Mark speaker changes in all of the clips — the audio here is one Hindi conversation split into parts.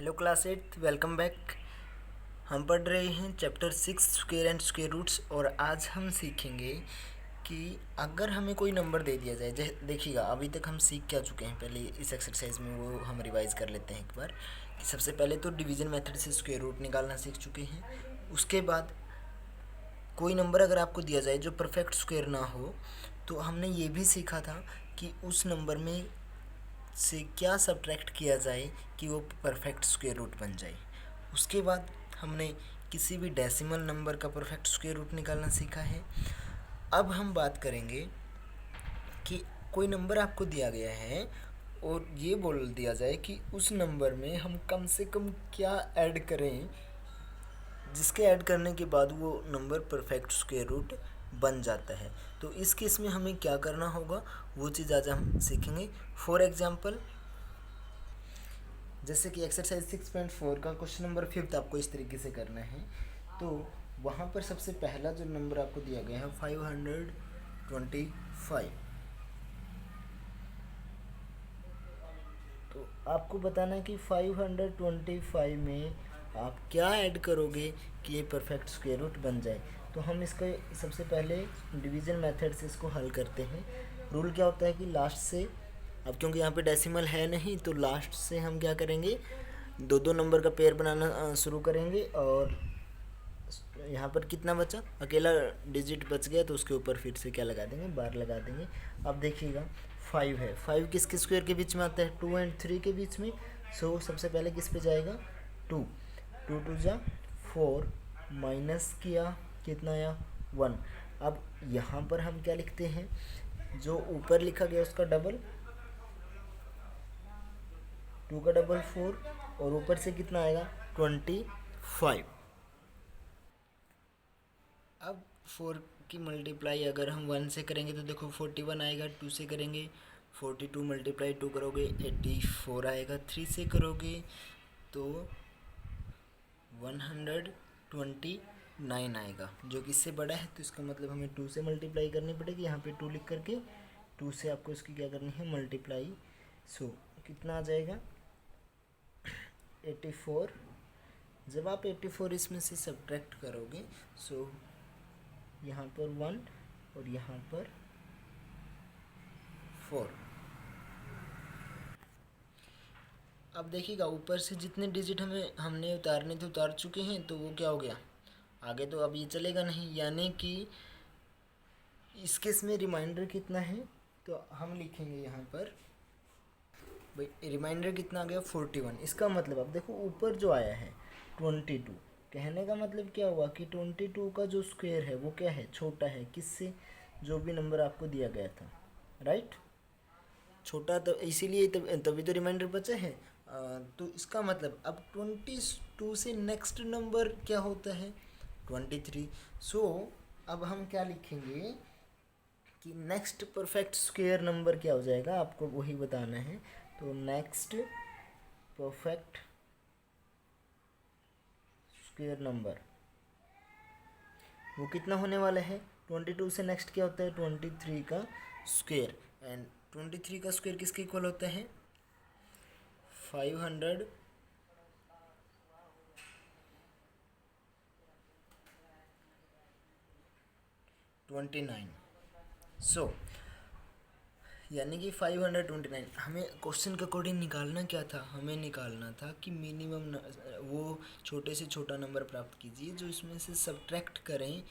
Speaker 1: Hello class eighth, welcome back. हम पढ़ रहे हैं chapter 6 square and square roots. और आज हम सीखेंगे कि अगर हमें कोई नंबर दे दिया जाए, देखिएगा अभी तक हम सीख क्या चुके हैं। पहले इस एक्सरसाइज में वो हम रिवाइज कर लेते हैं एक बार कि सबसे पहले तो डिवीजन मेथड से स्क्वायर रूट निकालना सीख चुके हैं। उसके बाद कोई नंबर अगर आपको दिया जाए जो परफेक्ट स्क्वायर ना हो, तो हमने ये भी सीखा था कि उस नंबर में से क्या सब्ट्रैक्ट किया जाए कि वो परफेक्ट स्क्वायर रूट बन जाए। उसके बाद हमने किसी भी डेसिमल नंबर का परफेक्ट स्क्वायर रूट निकालना सीखा है। अब हम बात करेंगे कि कोई नंबर आपको दिया गया है और ये बोल दिया जाए कि उस नंबर में हम कम से कम क्या ऐड करें जिसके ऐड करने के बाद वो नंबर परफेक्ट स्क्वायर रूट बन जाता है। तो इस केस में हमें क्या करना होगा वो चीज़ आज हम सीखेंगे। फॉर एग्जांपल, जैसे कि एक्सरसाइज 6.4 का क्वेश्चन नंबर 5 आपको इस तरीके से करना है। तो वहाँ पर सबसे पहला जो नंबर आपको दिया गया है 525। तो आपको बताना है कि 525 में आप क्या ऐड करोगे कि ये परफेक्ट स्क्वायर रूट बन जाए। तो हम इसका सबसे पहले डिवीज़न मेथड से इसको हल करते हैं। रूल क्या होता है कि लास्ट से, अब क्योंकि यहाँ पे डेसिमल है नहीं तो लास्ट से हम क्या करेंगे, दो दो नंबर का पेयर बनाना शुरू करेंगे। और यहाँ पर कितना बचा, अकेला डिजिट बच गया तो उसके ऊपर फिर से क्या लगा देंगे, बार लगा देंगे। अब देखिएगा 5 है, 5 किसके स्क्वायर के बीच में आता है, 2 एंड 3 के बीच में। सो सबसे पहले किस पे जाएगा, 2, 2 टू जा 4, माइनस किया कितना आया 1। अब यहाँ पर हम क्या लिखते हैं, जो ऊपर लिखा गया उसका डबल, 2 का डबल 4 और ऊपर से कितना आएगा 25। अब 4 की मल्टीप्लाई अगर हम 1 से करेंगे तो देखो 41 आएगा, 2 से करेंगे 42 मल्टीप्लाई 2 करोगे 84 आएगा, 3 से करोगे तो 129 आएगा, जो कि इससे बड़ा है। तो इसका मतलब हमें 2 से मल्टीप्लाई करनी पड़ेगी। यहाँ पे 2 लिख करके 2 से आपको इसकी क्या करनी है, मल्टीप्लाई। सो कितना आ जाएगा 84। जब आप 84 इसमें से सब्ट्रैक्ट करोगे, सो यहाँ पर 1 और यहाँ पर 4। अब देखिएगा ऊपर से जितने डिजिट हमने उतारने थे उतार चुके हैं, तो वो क्या हो गया, आगे तो अब ये चलेगा नहीं। यानी कि इस केस में रिमाइंडर कितना है, तो हम लिखेंगे यहाँ पर भाई रिमाइंडर कितना आ गया 41। इसका मतलब अब देखो ऊपर जो आया है 22, कहने का मतलब क्या हुआ कि 22 का जो स्क्वायर है वो क्या है, छोटा है किससे, जो भी नंबर आपको दिया गया था, राइट। छोटा तो इसीलिए तभी तो रिमाइंडर बचा है। तो इसका मतलब अब 22 से नेक्स्ट नंबर क्या होता है 23। सो अब हम क्या लिखेंगे कि नेक्स्ट परफेक्ट स्क्वायर नंबर क्या हो जाएगा, आपको वही बताना है। तो नेक्स्ट परफेक्ट स्क्वायर नंबर वो कितना होने वाला है, 22 से नेक्स्ट क्या होता है 23 का स्क्वायर। एंड 23 का स्क्वायर किसके इक्वल होता है 529। सो यानी कि 529 हमें क्वेश्चन के अकॉर्डिंग निकालना क्या था, हमें निकालना था कि मिनिमम वो छोटे से छोटा नंबर प्राप्त कीजिए जो इसमें से सब्ट्रैक्ट करें,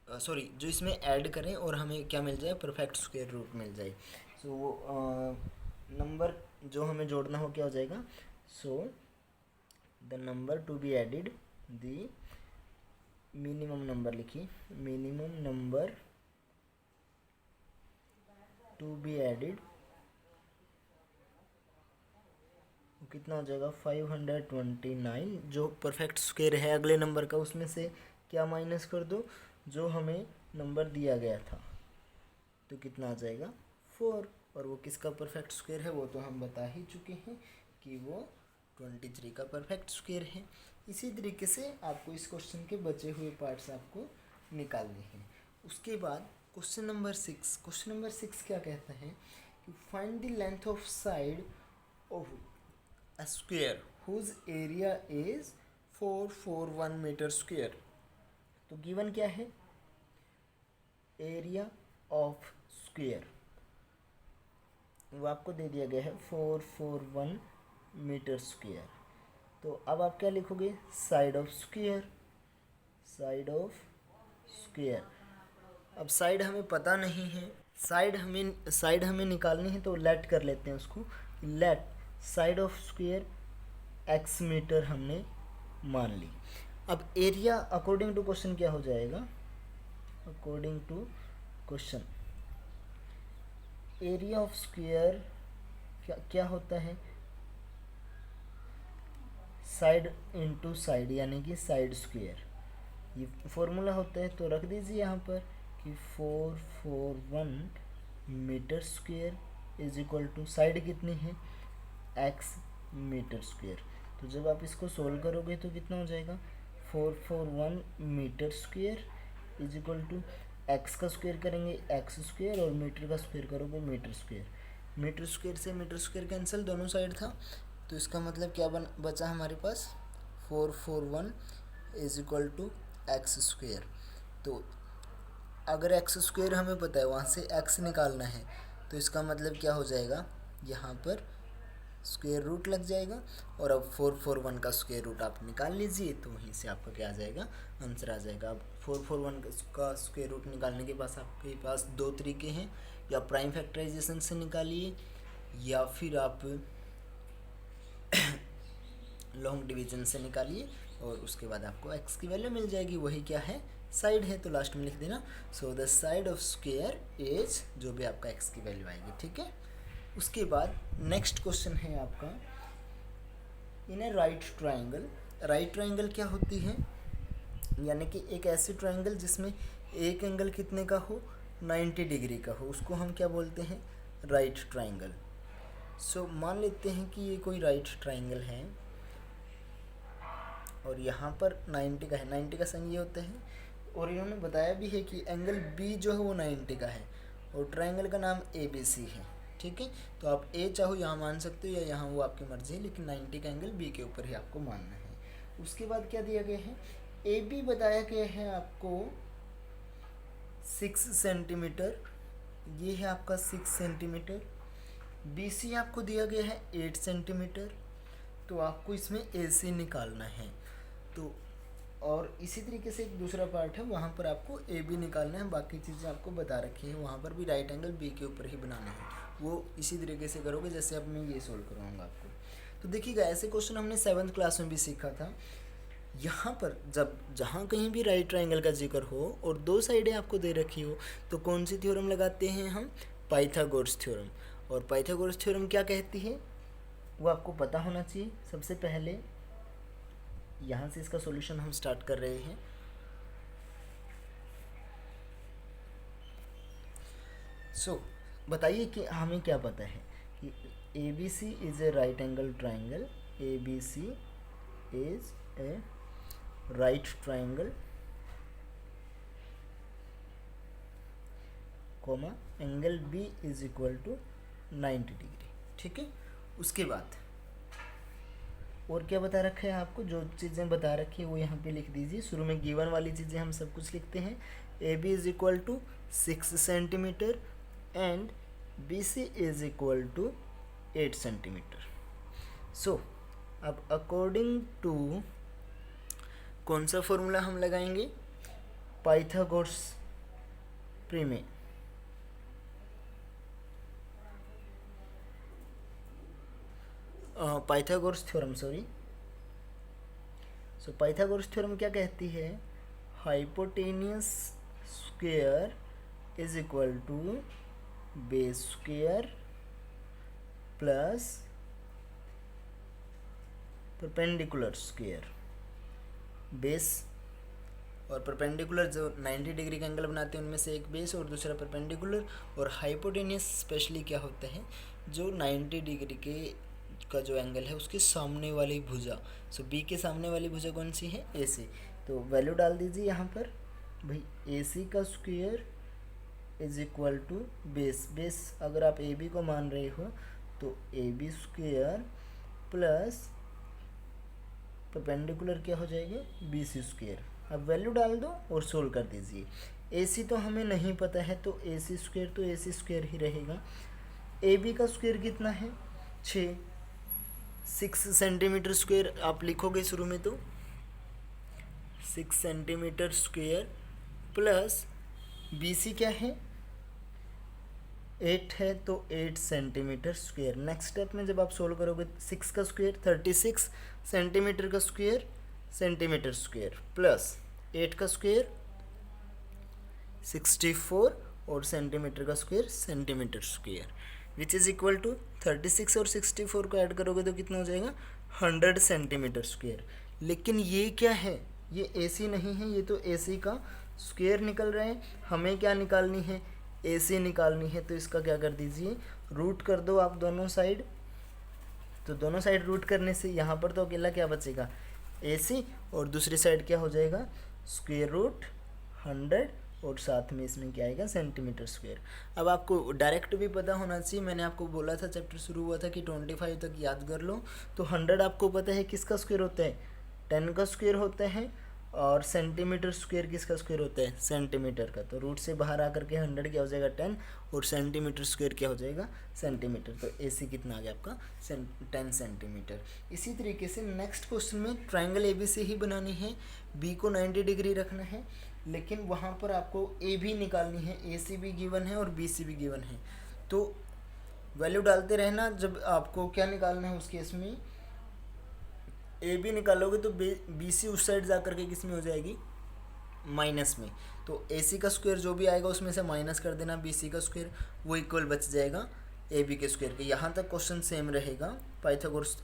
Speaker 1: सॉरी जो इसमें ऐड करें और हमें क्या मिल जाए, परफेक्ट स्क्वायर रूट मिल जाए। सो वो नंबर जो हमें जोड़ना हो क्या हो जाएगा, so the number to be added, the minimum number लिखिए, minimum number to be added कितना हो जाएगा 529। जो परफेक्ट स्क्वायर है अगले नंबर का उसमें से क्या माइनस कर दो, जो हमें नंबर दिया गया था, तो कितना आ जाएगा 4। और वो किसका परफेक्ट स्क्वायर है वो तो हम बता ही चुके हैं कि वो 23 का परफेक्ट स्क्वायर है। इसी तरीके से आपको इस क्वेश्चन के बचे हुए पार्ट्स आपको निकालने हैं। उसके बाद क्वेश्चन नंबर 6 क्या कहता है कि find the length of side of a square whose area is 441 metre square. तो गिवन क्या है, एरिया ऑफ स्क्वेयर वो आपको दे दिया गया है 441 मीटर स्क्वेयर। तो अब आप क्या लिखोगे, side of square, side of square. अब साइड हमें पता नहीं है, साइड हमें निकालनी है, तो लेट कर लेते हैं उसको, let side of square x metre हमने मान ली। अब एरिया अकॉर्डिंग टू क्वेश्चन क्या हो जाएगा, according to question area of square क्या होता है, साइड इनटू साइड, यानी कि साइड स्क्वेयर, ये फॉर्मूला होता है। तो रख दीजिए यहाँ पर कि 441 metre square is equal to side कितनी है, एक्स मीटर स्क्वेयर। तो जब आप इसको सोल्व करोगे तो कितना हो जाएगा, 441 metre square is equal to x का स्क्वायर करेंगे एक्स स्क्वायर और मीटर का स्क्वायर करोगे मीटर स्क्वायर। मीटर स्क्वायर से मीटर स्क्वायर कैंसिल, दोनों साइड था, तो इसका मतलब क्या बचा हमारे पास, 441 is equal to x square. तो अगर एक्स स्क्वायर हमें पता है, वहाँ से एक्स निकालना है, तो इसका मतलब क्या हो जाएगा, यहाँ पर स्क्वायर रूट लग जाएगा। और अब 441 का स्क्वायर रूट आप निकाल लीजिए, तो वहीं से आपका क्या आ जाएगा, आंसर आ जाएगा। अब 441 का स्क्वायर रूट निकालने के पास आपके पास दो तरीके हैं, या प्राइम फैक्टराइजेशन से निकालिए, या फिर आप लॉन्ग डिवीजन से निकालिए, और उसके बाद आपको एक्स की वैल्यू मिल जाएगी, वही क्या है, साइड है। तो लास्ट में लिख देना, so the side of square is, जो भी आपका एक्स की वैल्यू आएगी, ठीक है। उसके बाद नेक्स्ट क्वेश्चन है आपका, इन ए राइट ट्राइंगल। राइट ट्राइंगल क्या होती है, यानी कि एक ऐसी ट्राइंगल जिसमें एक एंगल कितने का हो, 90 डिग्री का हो, उसको हम क्या बोलते हैं, राइट ट्राइंगल। सो मान लेते हैं कि ये कोई राइट ट्राइंगल है और यहाँ पर 90 का है, 90 का साइन ये होता है, और इन्होंने बताया भी है कि एंगल बी जो है वो 90 का है, और ट्राइंगल का नाम ABC है, ठीक है। तो आप ए चाहो यहाँ मान सकते हो या यहाँ, वो आपकी मर्जी है, लेकिन 90 का एंगल बी के ऊपर ही आपको मानना है। उसके बाद क्या दिया गया है, AB बताया गया है आपको 6 सेंटीमीटर, ये है आपका 6 सेंटीमीटर। BC आपको दिया गया है 8 सेंटीमीटर, तो आपको इसमें AC निकालना है। तो और इसी तरीके से एक दूसरा पार्ट है, वहाँ पर आपको AB निकालना है, बाकी चीज़ें आपको बता रखी हैं, वहाँ पर भी राइट एंगल बी के ऊपर ही बनाना है, वो इसी तरीके से करोगे जैसे अब मैं ये सोल्व करवाऊँगा आपको। तो देखिएगा, ऐसे क्वेश्चन हमने 7th क्लास में भी सीखा था। यहाँ पर जहाँ कहीं भी राइट ट्राइंगल का जिक्र हो और दो साइडें आपको दे रखी हो, तो कौन सी थ्योरम लगाते हैं हम, पाइथागोरस थ्योरम। और पाइथागोरस थ्योरम क्या कहती है, वो आपको पता होना चाहिए। सबसे पहले यहाँ से इसका सॉल्यूशन हम स्टार्ट कर रहे हैं। बताइए कि हमें क्या पता है कि ABC is a right angle triangle, ABC is a right triangle, comma angle B is equal to 90 degree, ठीक है। उसके बाद और क्या बता रखा है आपको, जो चीज़ें बता रखी है वो यहाँ पे लिख दीजिए। शुरू में गिवन वाली चीज़ें हम सब कुछ लिखते हैं, AB is equal to 6 centimetre and BC is equal to 8 centimetre. So अब अकॉर्डिंग टू कौन सा फॉर्मूला हम लगाएंगे, पाइथागोरस प्रमेय। Pythagoras theorem, sorry. So Pythagoras theorem क्या कहती है, hypotenuse square is equal to base square plus perpendicular square. Base और परपेंडिकुलर जो 90 डिग्री का एंगल बनाते हैं, उनमें से एक बेस और दूसरा परपेंडिकुलर। और हाइपोटेनियस स्पेशली क्या होता है, जो 90 डिग्री के का जो एंगल है उसके सामने वाली भुजा। सो बी के सामने वाली भुजा कौन सी है, AC। तो वैल्यू डाल दीजिए यहाँ पर भाई, AC का square is equal to base अगर आप AB को मान रहे हो तो AB स्क्वायर प्लस परपेंडिकुलर क्या हो जाएगा बी सी स्क्वेयर। अब वैल्यू डाल दो और सोल्व कर दीजिए। ए सी तो हमें नहीं पता है तो ए सी स्क्वेयर तो ए सी स्क्वेयर ही रहेगा। ए बी का स्क्वेयर कितना है 6, 6 सेंटीमीटर स्क्वेयर आप लिखोगे शुरू में तो 6 centimetre square plus B C क्या है 8 है तो 8 सेंटीमीटर स्क्वेयर। नेक्स्ट स्टेप में जब आप सोल्व करोगे 6 का स्क्वेयर 36 सेंटीमीटर का स्क्वेयर सेंटीमीटर स्क्वेयर प्लस 8 का स्क्वेयर 64 और सेंटीमीटर का square centimetre square which is equal to 36 और 64 को ऐड करोगे तो कितना हो जाएगा 100 सेंटीमीटर स्क्वेयर। लेकिन ये क्या है ये AC नहीं है, ये तो AC का स्क्वेयर निकल रहा है। हमें क्या निकालनी है AC निकालनी है। तो इसका क्या कर दीजिए रूट कर दो आप दोनों साइड। तो दोनों साइड रूट करने से यहाँ पर तो अकेला क्या बचेगा AC और दूसरी साइड क्या हो जाएगा स्क्वेयर रूट 100 और साथ में इसमें क्या आएगा सेंटीमीटर स्क्वेयर। अब आपको डायरेक्ट भी पता होना चाहिए, मैंने आपको बोला था चैप्टर शुरू हुआ था कि 25 तक याद कर लो। तो 100 आपको पता है किसका स्क्वेयर होता है 10 का स्क्वेयर होता है और सेंटीमीटर स्क्वेयर किसका स्क्वेयर होता है सेंटीमीटर का। तो रूट से बाहर आकर के 100 क्या हो जाएगा 10 और सेंटीमीटर स्क्वेयर क्या हो जाएगा सेंटीमीटर। तो AC कितना आ गया आपका 10 सेंटीमीटर। इसी तरीके से नेक्स्ट क्वेश्चन में ट्राइंगल ABC ही बनानी है, B को 90 डिग्री रखना है, लेकिन वहाँ पर आपको AB निकालनी है। AC भी गिवन है और BC भी गिवन है। तो वैल्यू डालते रहना। जब आपको क्या निकालना है उस केस में AB निकालोगे तो BC उस साइड जा करके किस में हो जाएगी माइनस में। तो AC का स्क्वायर जो भी आएगा उसमें से माइनस कर देना BC का स्क्वायर, वो इक्वल बच जाएगा AB के स्क्वायर के। यहाँ तक क्वेश्चन सेम रहेगा पाइथागोरस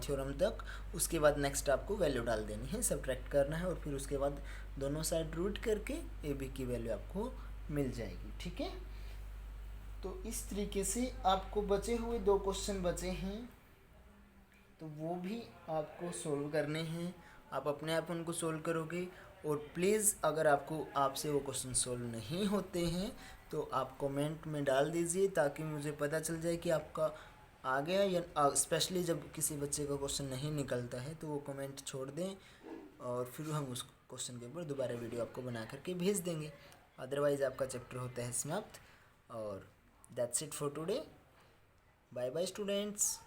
Speaker 1: थ्योरम तक। उसके बाद नेक्स्ट आपको वैल्यू डाल देनी है, सब्ट्रैक्ट करना है और फिर उसके बाद दोनों साइड रूट करके AB की वैल्यू आपको मिल जाएगी। ठीक है, तो इस तरीके से आपको बचे हुए 2 क्वेश्चन बचे हैं तो वो भी आपको सोल्व करने हैं। आप अपने आप उनको सोल्व करोगे और प्लीज़ अगर आपसे वो क्वेश्चन सोल्व नहीं होते हैं तो आप कमेंट में डाल दीजिए ताकि मुझे पता चल जाए कि आपका आ गया या स्पेशली जब किसी बच्चे का क्वेश्चन नहीं निकलता है तो वो कमेंट छोड़ दें और फिर हम उस क्वेश्चन के ऊपर दोबारा वीडियो आपको बना करके भेज देंगे। अदरवाइज़ आपका चैप्टर होता है समाप्त। और that's it for today. Bye bye students.